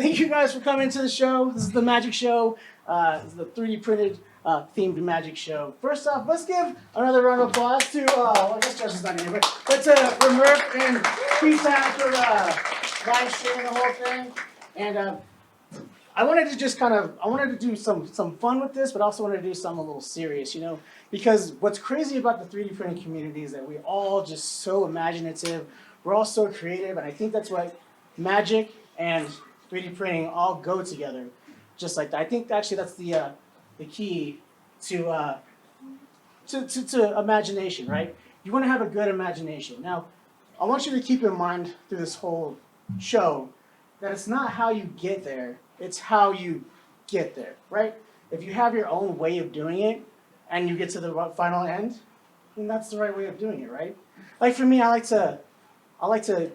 Thank you guys for coming to the show. This is the Magic Show. This is the 3D printed themed Magic Show. First off, let's give another round of applause to, well, I guess Josh is not in here, but to RepRap and P-Town for live streaming the whole thing. And I wanted to just I wanted to do some fun with this, but also wanted to do something a little serious, you know? Because what's crazy about the 3D printing community is that we're all just so imaginative. We're all so creative, and I think that's what magic and 3D printing all go together, just like that. I think actually that's the key to imagination, right? You want to have a good imagination. Now, I want you to keep in mind through this whole show that it's not how you get there, it's how you get there, right? If you have your own way of doing it and you get to the final end, then that's the right way of doing it, right? Like for me, I like to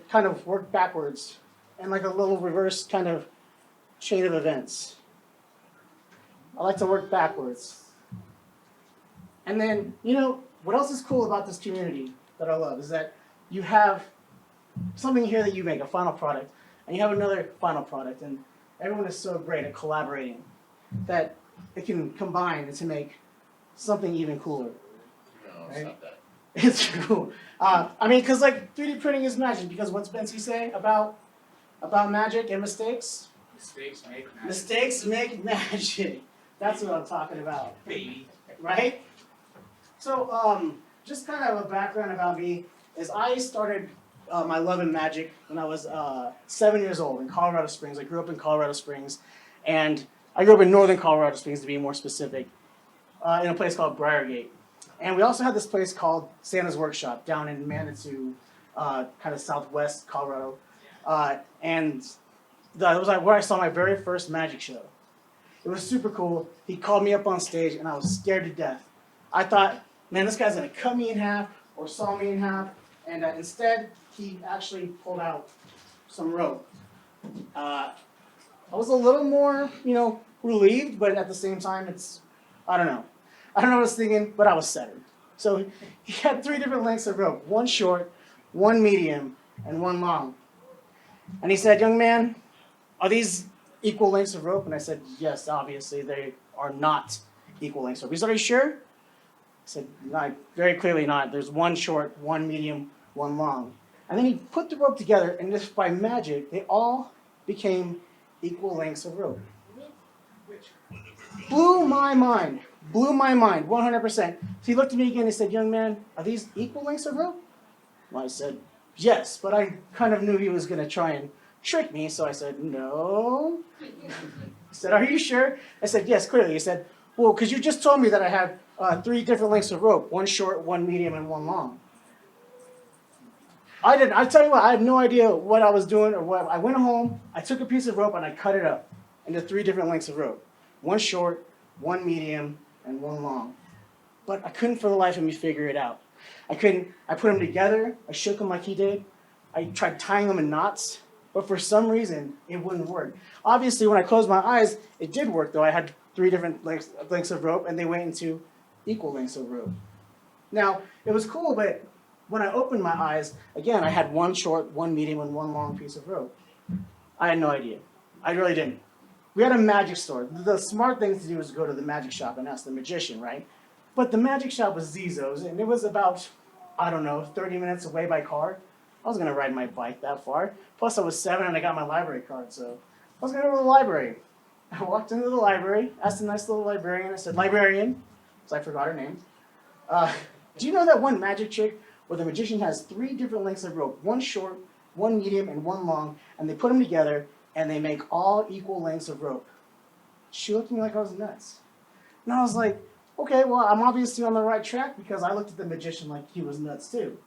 kind of work backwards and like a little reverse kind of chain of events. I like to work backwards. And then, you know, what else is cool about this community that I love is that you have something here that you make, a final product, and you have another final product, and everyone is so great at collaborating that it can combine to make something even cooler. No, right? stop that. It's cool. I mean, because like 3D printing is magic. Because what's Bensy say about magic and mistakes? Mistakes make magic. Mistakes make magic. That's what I'm talking about, Baby. right? So, just kind of a background about me is I started my love in magic when I was 7 years old in Colorado Springs. I grew up in Colorado Springs, and I grew up in northern Colorado Springs to be more specific, in a place called Briargate. And we also had this place called Santa's Workshop down in Manitou, kind of southwest Colorado. And that was like where I saw my very first magic show. It was super cool. He called me up on stage, and I was scared to death. I thought, man, this guy's going to cut me in half or saw me in half. And instead, he actually pulled out some rope. I was a little more, relieved, but at the same time, I don't know. I don't know what I was thinking, but I was settled. So he had 3 different lengths of rope, one short, one medium, and one long. And he said, young man, are these equal lengths of rope? And I said, yes, obviously they are not equal lengths of rope. He said, are you sure? I said, no, very clearly not. There's one short, one medium, one long. And then he put the rope together, and just by magic, they all became equal lengths of rope. Blew my mind, 100%. So he looked at me again and said, young man, are these equal lengths of rope? Well, I said, yes, but I kind of knew he was going to try and trick me, so I said, no. He said, are you sure? I said, yes, clearly. He said, well, because you just told me that I have 3 different lengths of rope, one short, one medium, and one long. I tell you what, I had no idea what I was doing or what. I went home, I took a piece of rope, and I cut it up into 3 different lengths of rope. One short, one medium, and one long. But I couldn't for the life of me figure it out. I put them together, I shook them like he did. I tried tying them in knots, but for some reason, it wouldn't work. Obviously, when I closed my eyes, it did work, though. I had 3 different lengths of rope, and they went into equal lengths of rope. Now, it was cool, but when I opened my eyes, again, I had one short, one medium, and one long piece of rope. I had no idea. I really didn't. We had a magic store. The smart thing to do was go to the magic shop and ask the magician, right? But the magic shop was Zizo's, and it was about, 30 minutes away by car. I was going to ride my bike that far. Plus, I was 7 and I got my library card, so I was going to go to the library. I walked into the library, asked a nice little librarian. I said, librarian, because I forgot her name. Do you know that one magic trick where the magician has 3 different lengths of rope, one short, one medium, and one long, and they put them together, and they make all equal lengths of rope? She looked at me like I was nuts. And I was like, okay, well, I'm obviously on the right track because I looked at the magician like he was nuts too.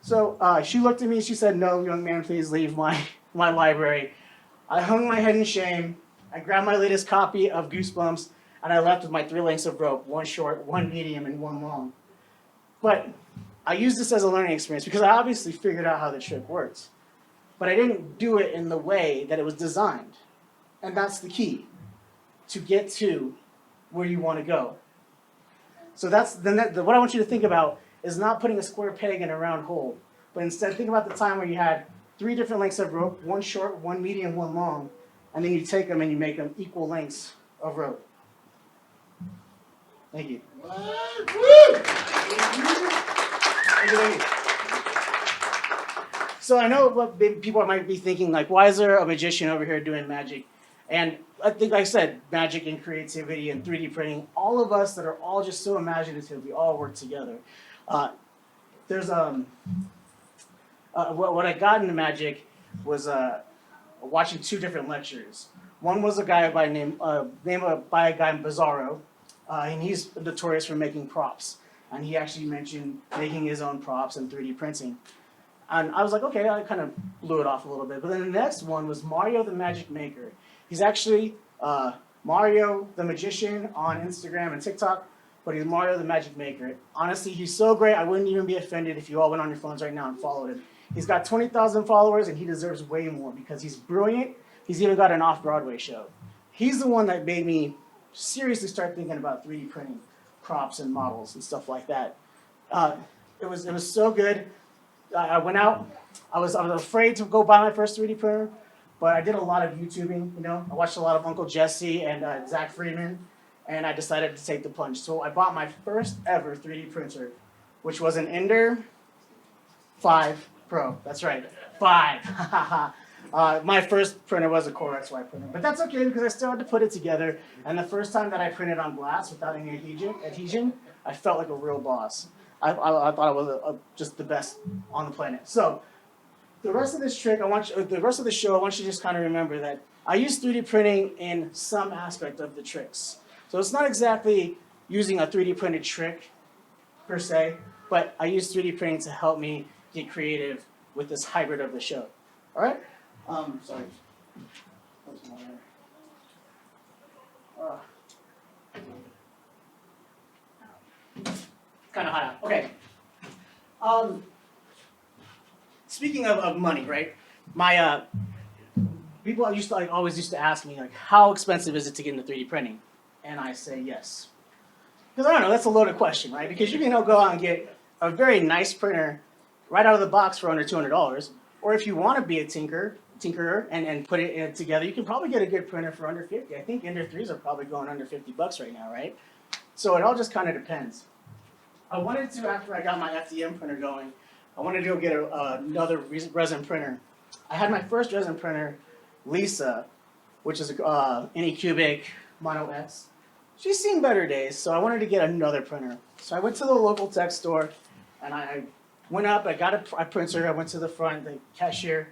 So she looked at me and she said, no, young man, please leave my library. I hung my head in shame. I grabbed my latest copy of Goosebumps, and I left with my 3 lengths of rope, one short, one medium, and one long. But I used this as a learning experience because I obviously figured out how the trick works. But I didn't do it in the way that it was designed. And that's the key to get to where you want to go. So what I want you to think about is not putting a square peg in a round hole, but instead think about the time where you had 3 different lengths of rope, one short, one medium, one long, and then you take them and you make them equal lengths of rope. Thank you. Thank you. So I know what people might be thinking, like, why is there a magician over here doing magic? And I think, like I said, magic and creativity and 3D printing, all of us that are all just so imaginative, we all work together. There's what I got into magic was watching two different lectures. One was a guy by a guy Bizarro, and he's notorious for making props. And he actually mentioned making his own props and 3D printing. And I was like, okay, I kind of blew it off a little bit. But then the next one was Mario the Magic Maker. He's actually Mario the Magician on Instagram and TikTok, but he's Mario the Magic Maker. Honestly, he's so great, I wouldn't even be offended if you all went on your phones right now and followed him. He's got 20,000 followers, and he deserves way more because he's brilliant. He's even got an off-Broadway show. He's the one that made me seriously start thinking about 3D printing props and models and stuff like that. It was so good. I went out. I was afraid to go buy my first 3D printer, but I did a lot of YouTubing. You know, I watched a lot of Uncle Jesse and Zach Friedman, and I decided to take the plunge. So I bought my first ever 3D printer, which was an Ender 5 Pro. That's right, 5. My first printer was a Core XY printer, but that's okay because I still had to put it together. And the first time that I printed on glass without any adhesion, I felt like a real boss. I thought I was just the best on the planet. So the rest of this trick, the rest of the show, I want you to just kind of remember that I use 3D printing in some aspect of the tricks. So it's not exactly using a 3D printed trick per se, but I use 3D printing to help me get creative with this hybrid of the show. All right? Sorry. Kind of hot out. Okay. Speaking of money, right? My people always used to ask me, like, how expensive is it to get into 3D printing? And I say yes. Because I don't know, that's a loaded question, right? Because you can go out and get a very nice printer right out of the box for under $200. Or if you want to be a tinkerer and put it together, you can probably get a good printer for under 50. I think Ender 3s are probably going under $50 right now, right? So it all just kind of depends. I wanted to, after I got my FDM printer going, I wanted to go get another resin printer. I had my first resin printer, Lisa, which is Anycubic Mono X. She's seen better days, so I wanted to get another printer. So I went to the local tech store, and I went up, I got a printer, I went to the front, the cashier,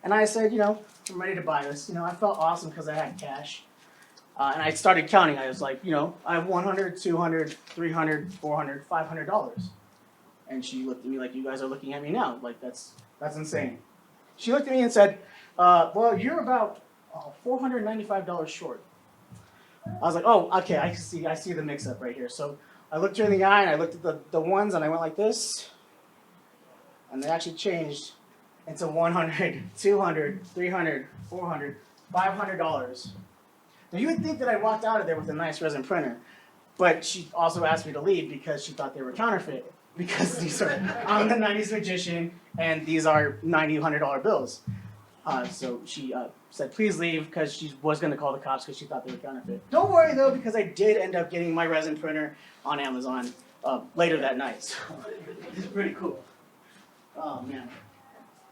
and I said, I'm ready to buy this. I felt awesome because I had cash. And I started counting. I was like, I have $100, $200, $300, $400, $500. And she looked at me like you guys are looking at me now. Like, that's insane. She looked at me and said, well, you're about $495 short. I was like, oh, okay, I see the mix-up right here. So I looked her in the eye, and I looked at the ones, and I went like this. And they actually changed into $100, $200, $300, $400, $500. Now, you would think that I walked out of there with a nice resin printer, but she also asked me to leave because she thought they were counterfeit, because these are, I'm the 90s magician, and these are $90, $100 bills. So she said, please leave, because she was going to call the cops because she thought they were counterfeit. Don't worry, though, because I did end up getting my resin printer on Amazon later that night. So it's pretty cool. Oh, man.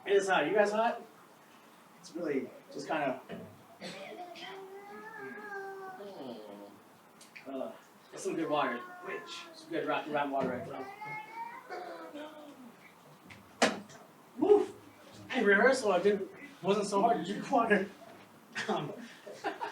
It is hot. You guys hot? It's really just kind of... Get some good water. Some good rocky round water right there. Woo! In rehearsal, wasn't so hard to drink water.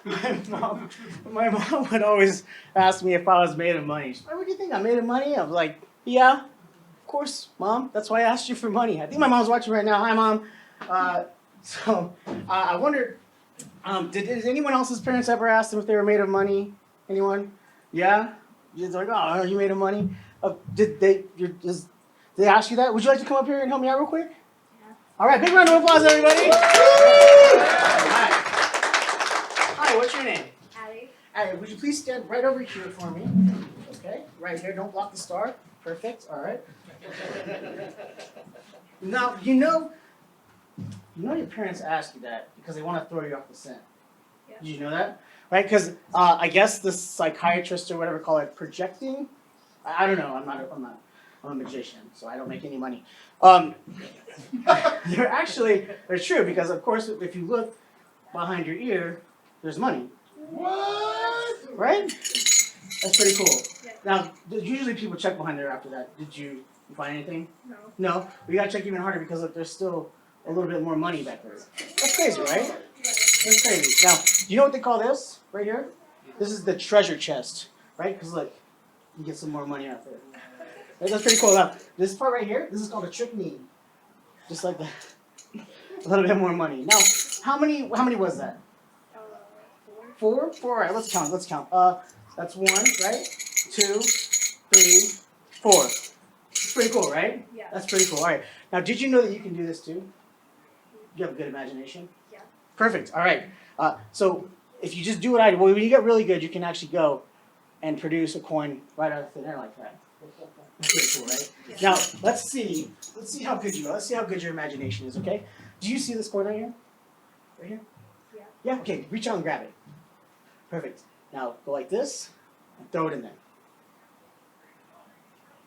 My mom would always ask me if I was made of money. She's like, what do you think? I'm made of money? I was like, yeah, of course, Mom. That's why I asked you for money. I think my mom's watching right now. Hi, Mom. I wondered, did anyone else's parents ever ask them if they were made of money? Anyone? Yeah? You're like, oh, are you made of money? Did they ask you that? Would you like to come up here and help me out real quick? Yeah. All right, big round of applause, everybody. Hi, what's your name? Allie. Allie, would you please stand right over here for me? Okay, right here. Don't block the star. Perfect. All right. Now, your parents ask you that because they want to throw you off the scent. Yeah. Did you know that? Right? Because I guess the psychiatrists or whatever call it projecting. I don't know. I'm a magician, so I don't make any money. They're true because of course if you look behind your ear, there's money. What? Right? That's pretty cool. Yeah. Now, usually people check behind there after that. Did you find anything? No. No. We gotta check even harder because look, there's still a little bit more money back there. That's crazy, right? That's crazy. Now, do you know what they call this right here? This is the treasure chest, right? Because look, you get some more money out there. Right? That's pretty cool. Now, this part right here, this is called a trick knee. Just like that. A little bit more money. Now, how many was that? 4. 4? All right, let's count. That's 1, right? 2, 3, 4. It's pretty cool, right? Yeah. That's pretty cool. All right. Now, did you know that you can do this too? You have a good imagination? Yeah. Perfect. All right. So if you just do what I do, well, when you get really good, you can actually go and produce a coin right out of thin air like that. That's pretty cool, right? Yeah. Now, let's see how good you are. Let's see how good your imagination is, okay? Do you see this coin right here? Right here? Yeah. Yeah, okay. Reach out and grab it. Perfect. Now, go like this and throw it in there.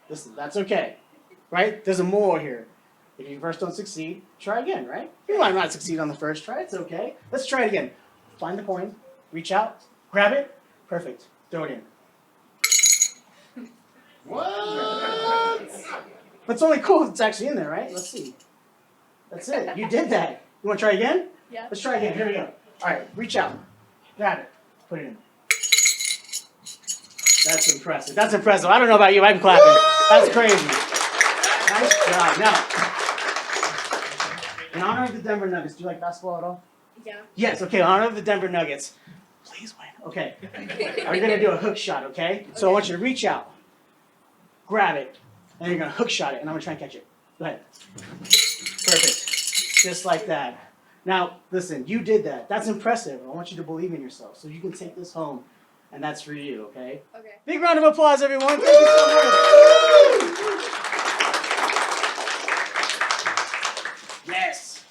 Listen, that's okay, right? There's a moral here. If you first don't succeed, try again, right? You might not succeed on the first try. It's okay. Let's try it again. Find the coin. Reach out. Grab it. Perfect. Throw it in. What? But it's only cool if it's actually in there, right? Let's see. That's it. You did that. You want to try again? Yeah. Let's try again. Here we go. All right. Reach out. Grab it. Put it in. That's impressive. That's impressive. I don't know about you. I'm clapping. That's crazy. Nice job. Now, in honor of the Denver Nuggets, do you like basketball at all? Yeah. Yes. Okay. In honor of the Denver Nuggets, please win. Okay. We're gonna do a hook shot. Okay. So I want you to reach out, grab it, and you're gonna hook shot it, and I'm gonna try and catch it. Go ahead. Perfect. Just like that. Now, listen. You did that. That's impressive. I want you to believe in yourself, so you can take this home, and that's for you. Okay. Okay. Big round of applause, everyone. Thank you so much. Yes.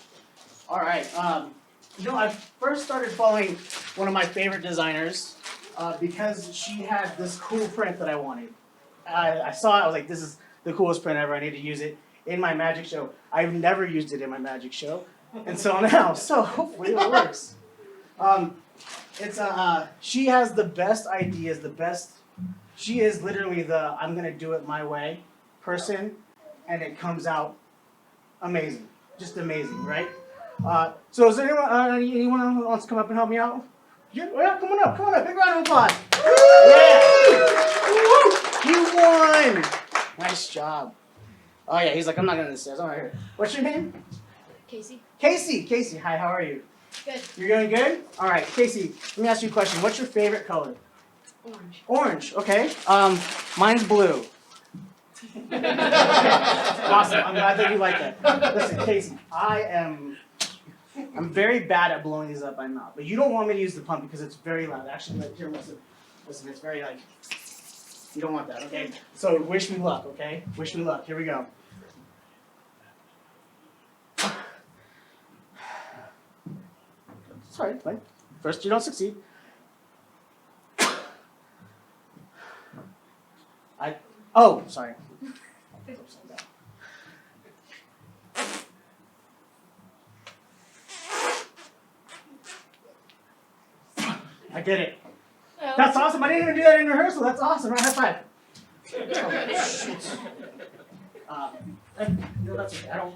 All right. I first started following one of my favorite designers because she had this cool print that I wanted. I saw it. I was like, this is the coolest print ever. I need to use it in my magic show. I've never used it in my magic show until now. So hopefully it works. She has the best ideas, she is literally the I'm gonna do it my way person, and it comes out amazing, just amazing, right? So is there anyone who wants to come up and help me out? Yeah, come on up, big round of applause. Yeah, you won. Nice job. Oh yeah, he's like, I'm not going to the stairs, I'm right here. What's your name? Casey. Casey, hi, how are you? Good. You're doing good? All right, Casey, let me ask you a question. What's your favorite color? Orange. Orange, okay. Mine's blue. Awesome, I'm glad that you like that. Listen, Casey, I'm very bad at blowing these up by mouth, but you don't want me to use the pump because it's very loud. Actually, here, listen, it's very like, you don't want that, okay? So wish me luck, okay? Wish me luck, here we go. Sorry, fine. First you don't succeed. Sorry. I did it. That's awesome. I didn't even do that in rehearsal. That's awesome. Right, high five. No, that's okay. I don't.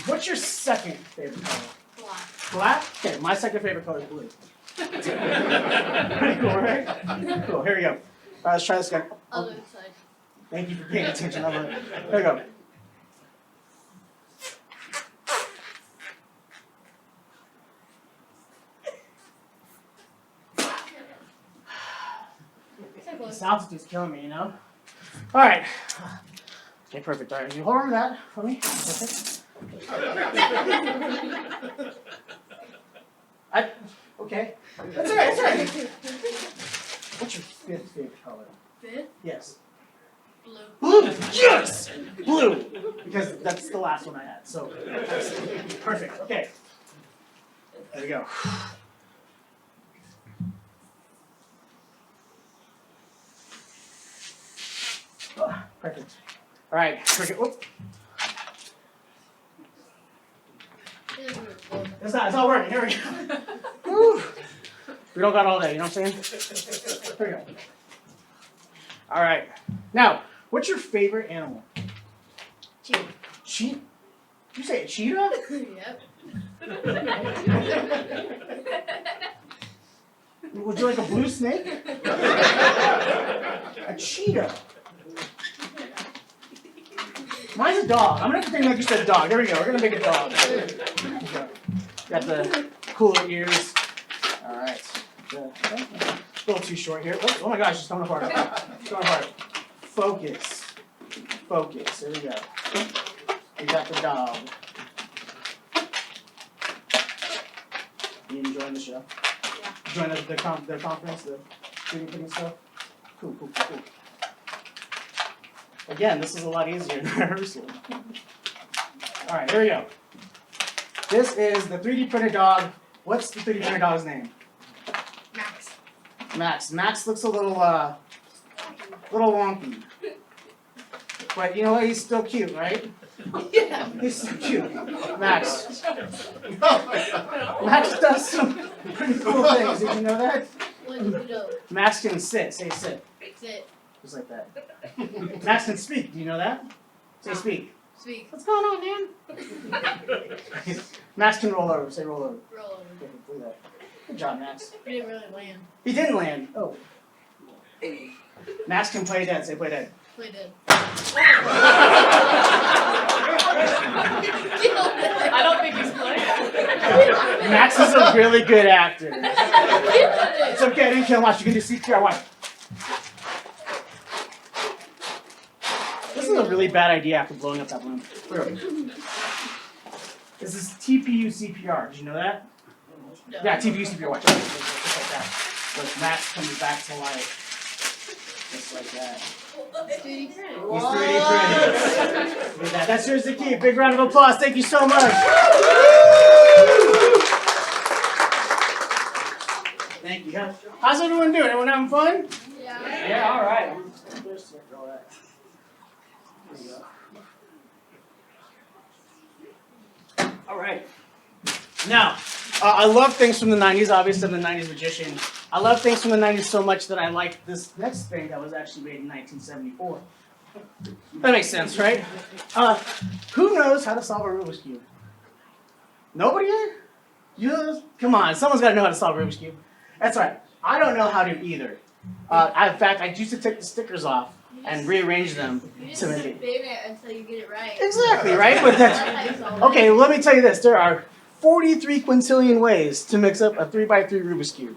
What's your second favorite color? Black. Black? Okay, my second favorite color is blue. Pretty cool, right? Cool. Here we go. All right, let's try this again. Other side. Thank you for paying attention. Here we go. This altitude's killing me, you know? All right. Okay, perfect. All right, you hold on to that for me. Perfect. Okay. That's all right, that's all right. What's your fifth favorite color? Fifth? Yes. Blue. Blue! Yes! Blue! Because that's the last one I had, so that's perfect. Okay. There we go. Perfect. All right, cricket. Whoop. It's not working. Here we go. Woo. We don't got all day, you know what I'm saying? Here we go. All right. Now, what's your favorite animal? Cheetah. Cheetah? You say a cheetah? Yep. Would you like a blue snake? A cheetah. Mine's a dog. I'm gonna pretend like you said dog. There we go. We're gonna make a dog. Got the cooler ears. All right. A little too short here. Oh my gosh, it's coming apart. It's coming apart. Focus. Focus. There we go. We got the dog. You enjoying the show? Yeah. Enjoying the conference, the putting stuff? Cool. Again, this is a lot easier than rehearsal. Alright, here we go. This is the 3D printed dog. What's the 3D printed dog's name? Max. Max. Max looks a little wonky. But you know what? He's still cute, right? Yeah. He's so cute. Max. Max does some pretty cool things. Did you know that? What do you know? Max can sit. Say sit. Sit. Just like that. Max can speak. Do you know that? Say speak. Speak. What's going on, man? Max can roll over. Say roll over. Roll over. Okay, do that. Good job, Max. We didn't really land. He didn't land. Oh. Max can play dead. Say play dead. Play dead. I don't think he's playing. Max is a really good actor. Killed It's it. okay. I didn't kill him. Watch. You can do CPR. Watch. This is a really bad idea after blowing up that balloon. This is TPU CPR. Did you know that? No. Yeah, TPU CPR. Watch. Just like that. So Max comes back to life. Just like that. 3D print. He's 3D printed. Look at that. That's yours to keep. Big round of applause. Thank you so much. Thank you. How's everyone doing? Everyone having fun? Yeah. Yeah, all right. All right. Now, I love things from the 90s. Obviously, I'm the 90s magician. I love things from the 90s so much that I like this next thing that was actually made in 1974. That makes sense, right? Who knows how to solve a Rubik's Cube? Nobody here? You? Come on, someone's got to know how to solve a Rubik's Cube. That's right. I don't know how to either. In fact, I used to take the stickers off and rearrange them You just to make sit it. there until you get it right. Exactly, right? But that's okay. Let me tell you this: there are 43 quintillion ways to mix up a 3x3 Rubik's Cube.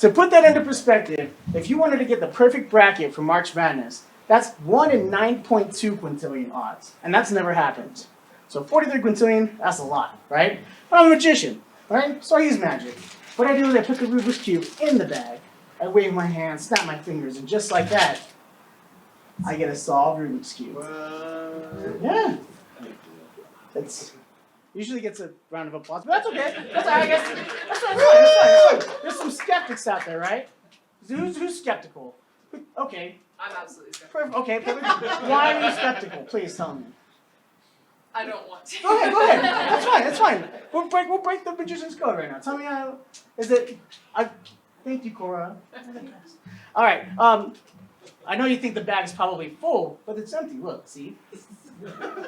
To put that into perspective, if you wanted to get the perfect bracket for March Madness, that's 1 in 9.2 quintillion odds, and that's never happened. So 43 quintillion, that's a lot, right? But I'm a magician, right? So I use magic. What I do is I put the Rubik's Cube in the bag, I wave my hand, snap my fingers, and just like that, I get a solved Rubik's Cube. Yeah. It's usually gets a round of applause, but that's okay. That's I guess that's fine. That's fine. There's some skeptics out there, right? Who's skeptical? Okay. I'm absolutely skeptical. Okay. Why are you skeptical? Please tell me. I don't want to. Go ahead. That's fine. That's fine. We'll break the magician's code right now. Tell me how. Is it? Thank you, Cora. All right. I know you think the bag's probably full, but it's empty. Look, see.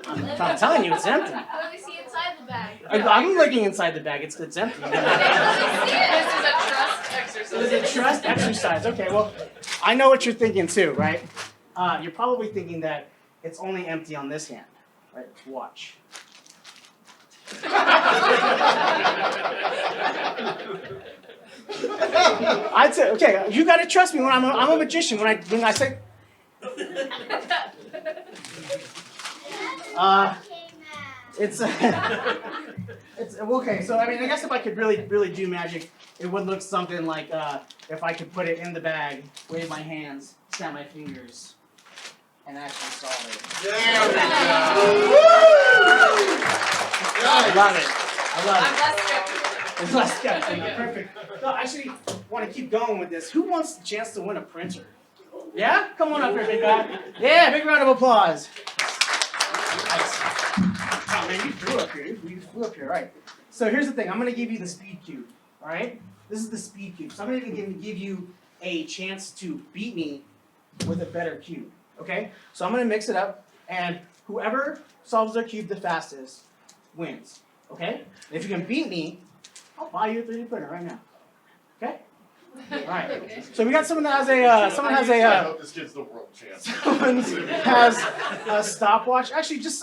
I'm telling you, it's empty. Let me see inside the bag. I'm looking inside the bag. It's empty. This is a trust exercise. Is it trust exercise? Okay, well, I know what you're thinking too, right? You're probably thinking that it's only empty on this hand, right? Watch. I'd say, okay, you gotta trust me when I'm a magician. When I say, it's okay. So I mean, I guess if I could really do magic, it would look something like if I could put it in the bag, wave my hands, snap my fingers, and actually solve it. There we Woo! I love it. I love I'm it. less skeptical. It's less skeptical. Perfect. No, I actually want to keep going with this. Who wants the chance to win a printer? Yeah? Come on up here, big guy. Yeah, big round of applause. Nice. Oh, man, you flew up here. You flew up here, right. So here's the thing. I'm going to give you the speed cube, all right? This is the speed cube. So I'm going to give you a chance to beat me with a better cube, okay? So I'm going to mix it up, and whoever solves their cube the fastest wins, okay? And if you can beat me, I'll buy you a 3D printer right now, okay? All right. So we got someone that has I hope this gives the world a chance. someone has a stopwatch. Actually, just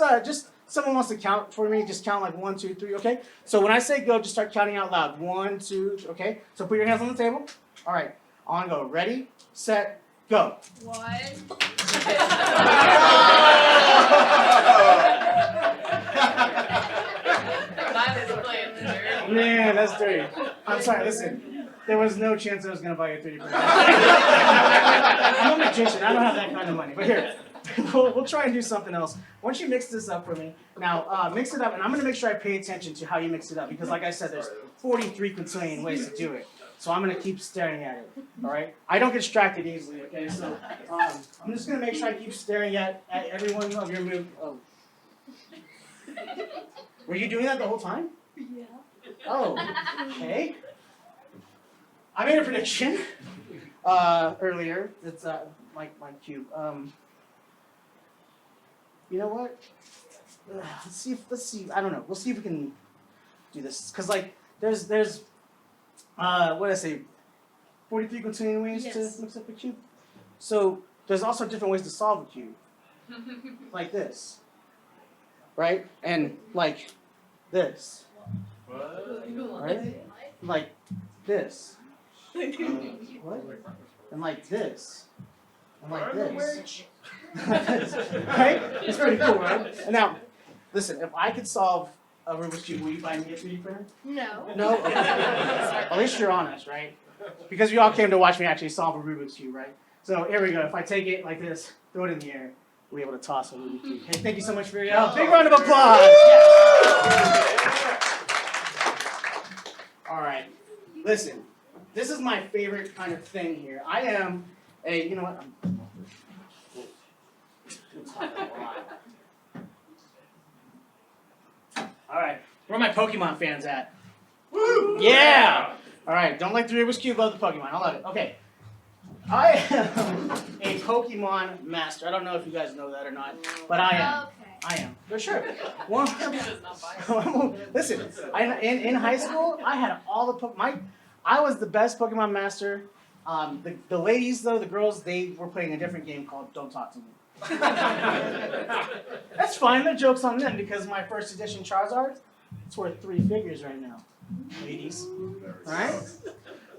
someone wants to count for me. Just count like 1, 2, 3. Okay. So when I say go, just start counting out loud. 1, 2. Okay. So put your hands on the table. All right. On go. Ready, set, go. 1. Mine is playing dirty. Man, that's dirty. I'm sorry. Listen. There was no chance I was gonna buy you a 3D printer. I'm a magician. I don't have that kind of money. But here, we'll try and do something else. Once you mix this up for me, now mix it up, and I'm gonna make sure I pay attention to how you mix it up because, like I said, there's 43 quintillion ways to do it. So I'm gonna keep staring at it. All right? I don't get distracted easily. Okay? So I'm just gonna make sure I keep staring at every one of your moves. Oh. Were you doing that the whole time? Yeah. Oh. Okay. I made a prediction earlier. It's my cube. You know what? Let's see. I don't know. We'll see if we can do this. Cause like there's what did I say? 43 quintillion ways to mix up a cube. So there's also different ways to solve a cube. Like this, right? And like this, right? Like this. What? And like this. And like this. Right? It's pretty cool, right? And now, listen, if I could solve a Rubik's Cube, will you buy me a 3D printer? No. No? At least you're honest, right? Because you all came to watch me actually solve a Rubik's Cube, right? So here we go. If I take it like this, throw it in the air, we'll be able to toss a Rubik's Cube. Hey, thank you so much for your help. Big round of applause. All right. Listen, this is my favorite kind of thing here. I am a, you know what? All right, where are my Pokemon fans at? Woo! Yeah! All right, don't like the Rubik's Cube, love the Pokemon. I love it. Okay. I am a Pokemon master. I don't know if you guys know that or not, but I am. Okay. I am, for sure. Listen, in high school, I had all the I was the best Pokemon master. The ladies, though, the girls, they were playing a different game called Don't Talk to Me. That's fine. The joke's on them because my first edition Charizard, it's worth 3 figures right now, ladies. All right?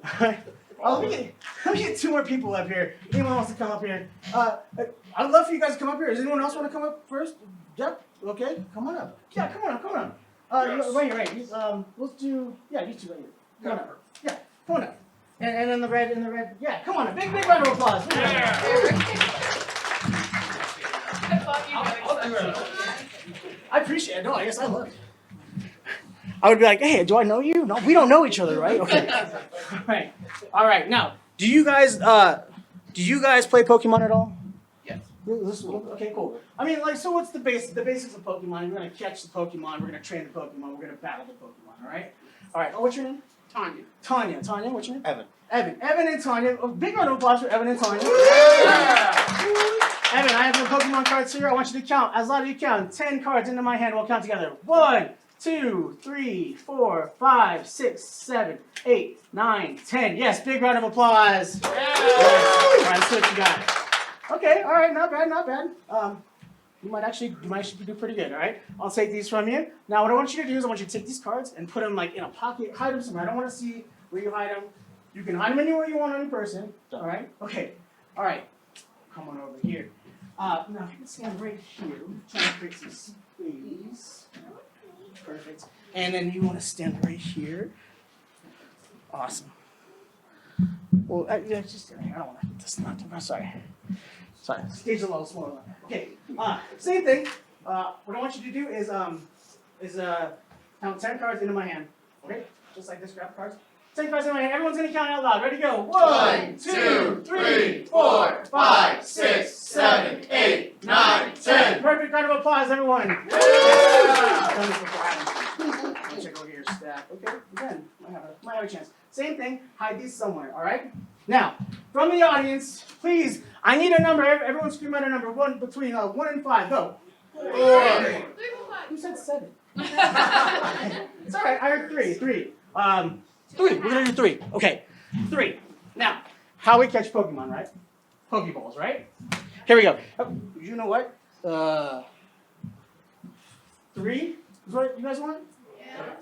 All right. Oh, let me get 2 more people up here. Anyone wants to come up here? I'd love for you guys to come up here. Does anyone else want to come up first? Yep. Okay. Come on up. Yeah, come on up. Come on up. Right here, right. Let's do. Yeah, you 2 right here. Come on up. Yeah, come on up. And in the red. Yeah, come on up. Big round of applause. Yeah. I thought you got excited. I appreciate it. No, I guess I love it. I would be like, hey, do I know you? No, we don't know each other, right? Okay. All right. Now, do you guys play Pokemon at all? Yes. Okay, cool. I mean, like, so what's the basics? The basics of Pokemon. We're gonna catch the Pokemon. We're gonna train the Pokemon. We're gonna battle the Pokemon. All right. All right. Oh, what's your name? Tanya. Tanya. Tanya. What's your name? Evan. Evan and Tanya. A big round of applause for Evan and Tanya. Evan, I have your Pokemon cards here. I want you to count. As loud as you count. 10 cards into my hand. We'll count together. 1, 2, 3, 4, 5, 6, 7, 8, 9, 10. Yes, big round of applause. Yeah. Yes. All right, let's see what you got. Okay, all right, not bad, not bad. You might actually do pretty good, all right? I'll take these from you. Now, what I want you to do is I want you to take these cards and put them like in a pocket, hide them somewhere. I don't want to see where you hide them. You can hide them anywhere you want on your person, all right? Okay, all right. Come on over here. Now, if you can stand right here, I'm trying to create some space. Perfect. And then you want to stand right here. Awesome. Well, yeah, just I don't want to hit this knot. I'm sorry. Sorry, stage a little smaller. Okay. Same thing. What I want you to do is count 10 cards into my hand. Okay. Just like this. Grab cards. Same cards in my hand. Everyone's gonna count out loud. Ready, go. 1, 2, 3, 4, 5, 6, 7, 8, 9, 10. Perfect round of applause, everyone. Yeah! I'll check over your stack. Okay, again, might have a chance. Same thing, hide these somewhere, all right? Now, from the audience, please, I need a number. Everyone scream out a number. One between 1 and 5. Go. 3 Who said 7? It's all right. I heard 3. 3. 3. We're gonna do 3. Okay, 3. Now, how we catch Pokemon, right? Pokeballs, right? Here we go. You know what? 3 is what you guys want? Yeah.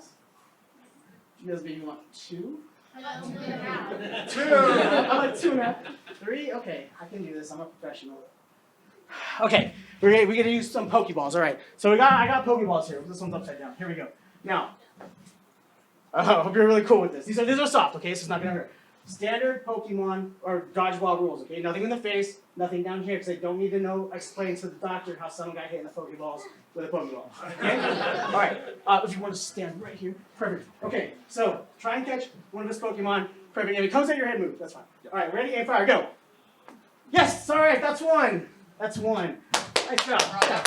You guys maybe want 2? How about 2.5? 2. I'm like 2 now. 3? Okay, I can do this. I'm a professional. Okay, we're gonna use some Pokeballs. All right. So I got Pokeballs here. This one's upside down. Here we go. Now, I hope you're really cool with this. These are soft. Okay, so it's not gonna hurt. Standard Pokemon or dodgeball rules. Okay, nothing in the face, nothing down here, because I don't need to explain to the doctor how someone got hit in the Pokeballs with a Pokeball. Okay. All right. If you want to stand right here, perfect. Okay. So try and catch one of this Pokemon. Perfect. If it comes at your head, move. That's fine. All right. Ready? Aim, fire. Go. Yes. All right. That's 1. That's 1. Nice job. Yeah.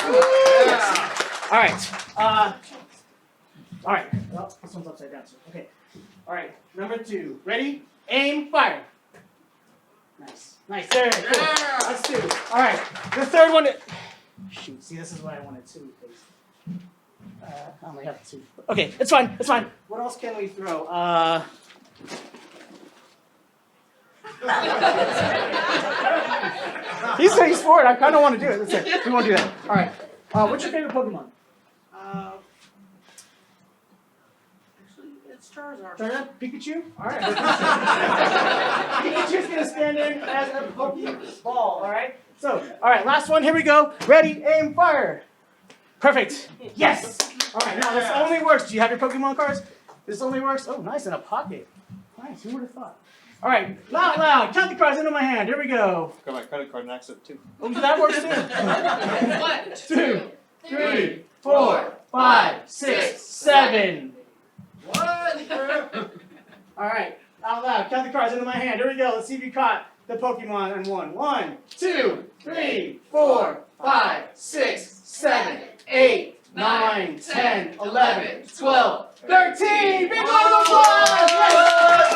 All right. All right. Well, this one's upside down. So okay. All right. Number 2. Ready? Aim, fire. Nice. Nice. There. Cool. Yeah. That's 2. All right. The third one. Shoot. See, this is what I wanted 2. I only have 2. Okay. It's fine. It's fine. What else can we throw? He said he's for it. I kind of want to do it. Let's say we won't do that. All right. What's your favorite Pokemon? Actually, it's Charizard. Charizard? Pikachu? All right. Pikachu's going to stand in as a Pokeball. All right. So, all right. Last one. Here we go. Ready, aim, fire. Perfect. Yes. All right. Now, this only works. Do you have your Pokemon cards? This only works. Oh, nice. In a pocket. Nice. Who would have thought? All right. Loud. Count the cards into my hand. Here we go. Got my credit card next to it too. Oh, that works too. 1, 2, 3, 4, 5, 6, 7. What? All right, out loud, count the cards into my hand. Here we go. Let's see if you caught the Pokemon in one. 1, 2, 3, 4, 5, 6, 7, 8, 9, 10, 11, 12, 13. Big round of applause! Yes!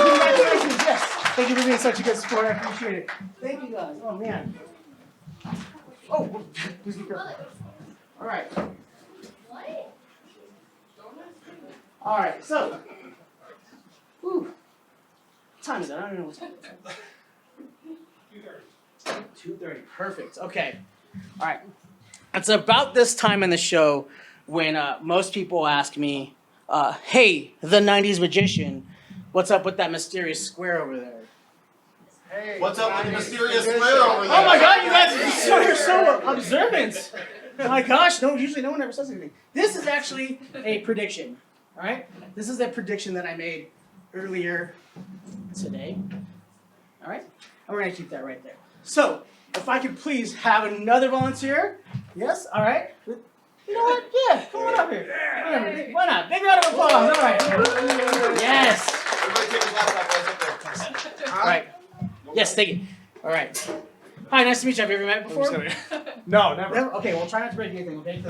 Congratulations, yes. Thank you for being such a good sport. I appreciate it. Thank you guys. Oh, man. Oh, please be careful. All right. All right, so. Whew. What time is it? I don't know what time it is. 2:30. Perfect. Okay. All right. It's about this time in the show when most people ask me, hey, the 90s magician, what's up with that mysterious square over there? Hey, what's up with the mysterious square over there? Oh my God, you guys are so observant. Oh my gosh, usually no one ever says anything. This is actually a prediction. All right? This is a prediction that I made earlier today. All right? And we're going to keep that right there. So, if I could please have another volunteer. Yes? All right? You know what? Yeah, come on up here. Whatever. Why not? Big round of applause. All right. Yes. Everybody take his laptop, guys, up there. All right. Yes, thank you. All right. Hi, nice to meet you. Have you ever met before? No, never. No? Okay, well, try not to break anything, okay?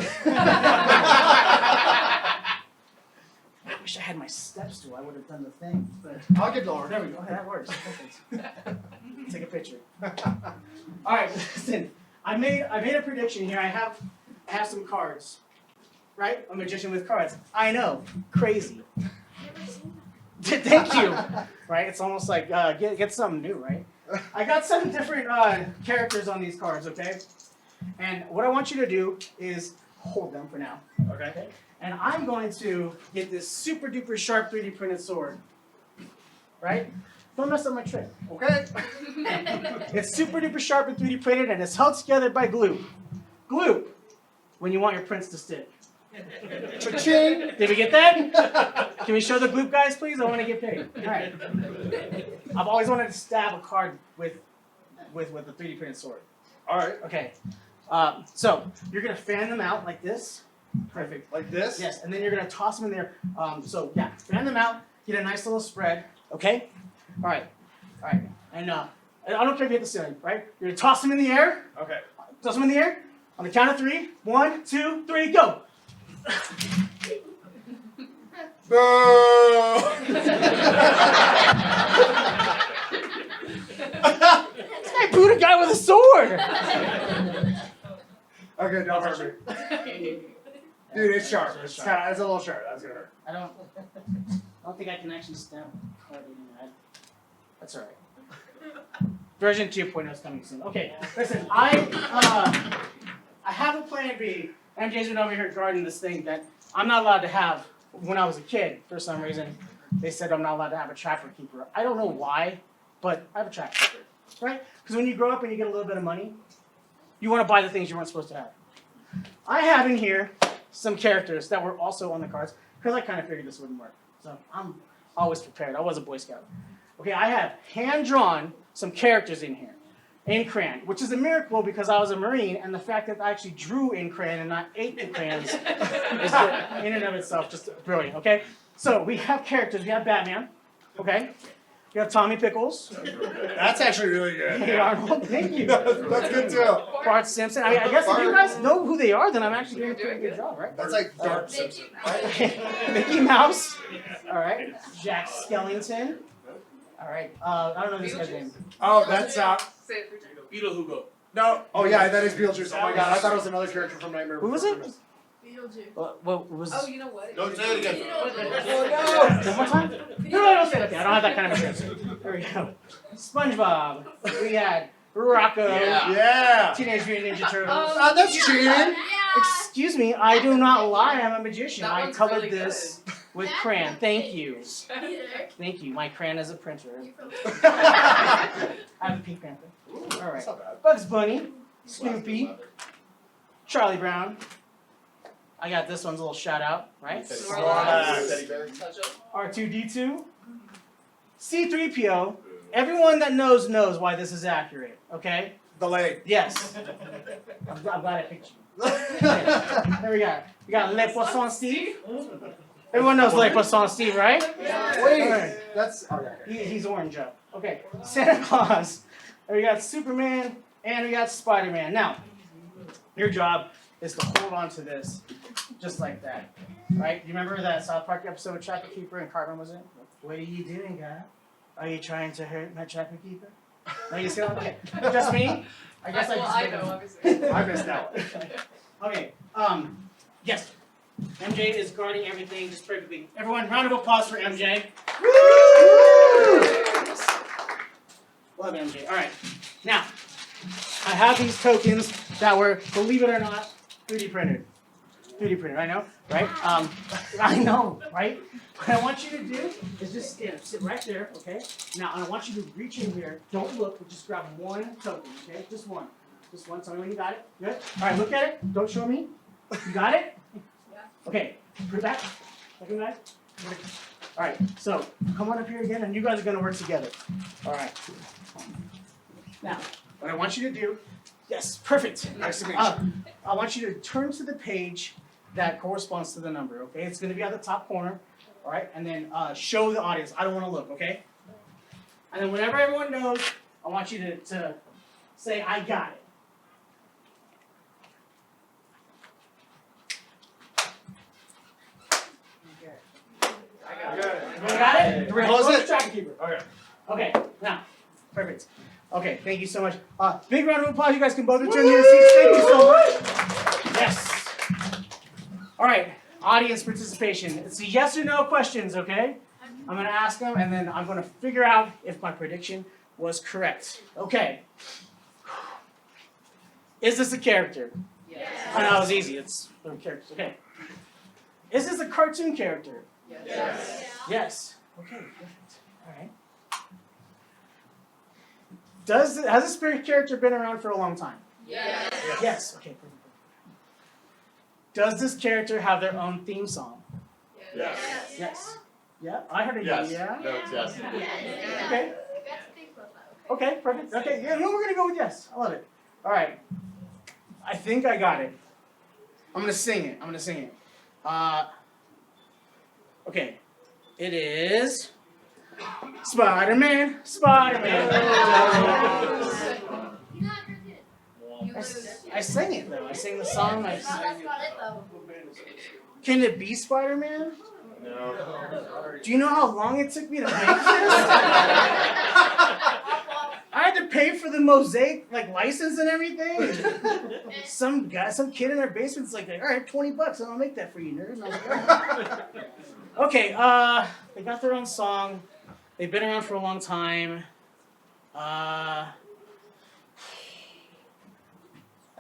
I wish I had my step stool. I would have done the thing. But I'll get lower. there we go. Okay, that works. Perfect. Take a picture. All right, listen. I made a prediction here. I have some cards. Right? A magician with cards. I know. Crazy. Thank you. Right? It's almost like get something new, right? I got some different characters on these cards, okay? And what I want you to do is hold them for now. Okay? And I'm going to get this super duper sharp 3D printed sword. Right? Don't mess up my trick, okay? It's super duper sharp and 3D printed and it's held together by glue. Glue. When you want your prints to stick. Cha-ching! Did we get that? Can we show the glue guys, please? I want to get paid. All right. I've always wanted to stab a card with a 3D printed sword. All right. Okay. So you're gonna fan them out like this. Perfect. Like this? Yes, and then you're gonna toss them in there. So yeah, fan them out, get a nice little spread, okay? All right. And I don't care if you hit the ceiling, right? You're gonna toss them in the air. Okay. Toss them in the air. On the count of 3. 1, 2, 3, go. Boo! I booed a guy with a sword. Okay, no, perfect. Dude, it's sharp. It's a little sharp. That's gonna hurt. I don't think I can actually stem. That's all right. Version 2.0 is coming soon. Okay, listen, I have a plan B. MJ's been over here guarding this thing that I'm not allowed to have when I was a kid. For some reason, they said I'm not allowed to have a trapper keeper. I don't know why, but I have a trapper keeper, right? Because when you grow up and you get a little bit of money, you want to buy the things you weren't supposed to have. I have in here some characters that were also on the cards because I kind of figured this wouldn't work. So I'm always prepared. I was a Boy Scout. Okay, I have hand-drawn some characters in here, in crayon, which is a miracle because I was a Marine, and the fact that I actually drew in crayon and not ate in crayons is in and of itself just brilliant, okay? So we have characters. We have Batman, okay? We have Tommy Pickles. That's actually really good. Hey Arnold, thank you. That's good too. Bart Simpson. I guess if you guys know who they are, then I'm actually doing a pretty good job, right? That's like Dark Simpson. Mickey Mouse. All right. Jack Skellington. All right. I don't know this guy's name. Oh, that's Say it 3 times. Beetle Hugo. no. Oh yeah, that is Beetlejuice. Oh my god, I thought it was another character from Nightmare. Who was it? Beetlejuice. What was? Oh, you know what? Don't say it again. One more time? No, don't say it. Okay, I don't have that kind of experience. There we go. SpongeBob. We had Rocco. Yeah. Teenage Mutant Ninja Turtles. Oh, that's cheating. Excuse me, I do not lie. I'm a magician. That I one's colored really this with crayon. Thank you. Either. Thank you. My crayon is a printer. You from I have a Pink Panther. All right. That's not bad. Bugs Bunny, Snoopy, Charlie Brown. I got this one's a little shout out, right? R2D2, C3PO. Everyone that knows why this is accurate. Okay? The leg. Yes. I'm glad I picked you. There we go. We got Le Poisson Steve. Everyone knows Le Poisson Steve, right? Wait, Alright. that's. Oh yeah. He's orange up. Okay. Santa Claus. And we got Superman and we got Spider-Man. Now, your job is to hold on to this just like that. Right? You remember that South Park episode with Trapper Keeper and Cartman was in? What are you doing, guy? Are you trying to hurt my Trapper Keeper? No, you still okay. Just me? I guess Well, I I just know, obviously. I missed out. Okay. Yes. MJ is guarding everything just perfectly. Everyone, round of applause for MJ. Love MJ. All right. Now, I have these tokens that were, believe it or not, 3D printed. 3D printed, I know, right? I know, right? What I want you to do is just sit right there, okay? Now, I want you to reach in here. Don't look, but just grab one token, okay? Just one. Just one. Tell me when you got it. Good. All right, look at it. Don't show me. You got it? Yeah. Okay. Put it back. Second guys. All right. So come on up here again, and you guys are gonna work together. All right. Now, what I want you to do. Yes. Perfect. Nice to meet you. I want you to turn to the page that corresponds to the number. Okay. It's gonna be at the top corner. All right. And then show the audience. I don't want to look. Okay. And then whenever everyone knows, I want you to say, "I got it." Everyone got it? We're Close gonna it. Trapper Keeper. Okay. Okay, now, perfect. Okay, thank you so much. Big round of applause. You guys can both return to your seats. Thank you so much. Yes. All right, audience participation. It's yes or no questions, okay? I'm going to ask them, and then I'm going to figure out if my prediction was correct. Okay. Is this a character? Yes. I know, it was easy. It's characters. Okay. Is this a cartoon character? Yes. Yes. Okay, perfect. All right. Has this spirit character been around for a long time? Yes. Yes. Okay, perfect. Does this character have their own theme song? Yes. Yes. Yeah, I heard a Yes. yeah. No, it's yes. Okay. Okay, perfect. Okay, yeah, no, we're gonna go with yes. I love it. All right. I think I got it. I'm gonna sing it. Okay. It is Spider-Man, Spider-Man. I sang it though. I sang the song. That's not it though. Can it be Spider-Man? No. Do you know how long it took me to make this? I had to pay for the Mosaic license and everything. Some kid in our basement's like, all right, $20, and I'll make that for you, nerd. And I was like, all right. Okay, they got their own song. They've been around for a long time. I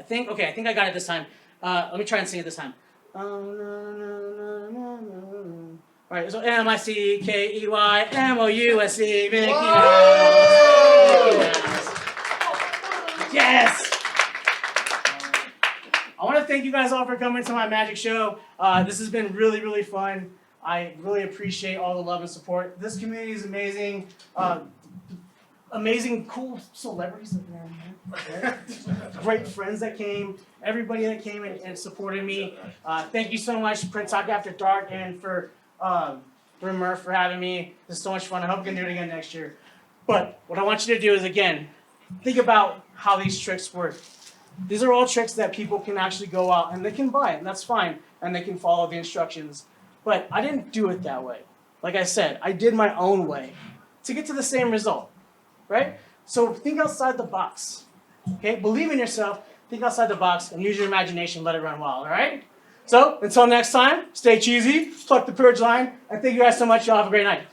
think I got it this time. Let me try and sing it this time. All right, so M-I-C-K-E-Y-M-O-U-S-E, Mickey Mouse. Yes! I want to thank you guys all for coming to my magic show. This has been really, really fun. I really appreciate all the love and support. This community is amazing. Amazing, cool celebrities that are here. Great friends that came. Everybody that came and supported me. Thank you so much, Print Talk After Dark, and for Murph for having me. This is so much fun. I hope we can do it again next year. But what I want you to do is, again, think about how these tricks work. These are all tricks that people can actually go out and they can buy, and that's fine, and they can follow the instructions. But I didn't do it that way. Like I said, I did my own way to get to the same result, right? So think outside the box, okay? Believe in yourself, think outside the box, and use your imagination, let it run wild, all right? So until next time, stay cheesy, pluck the purge line, and thank you guys so much. Y'all have a great night.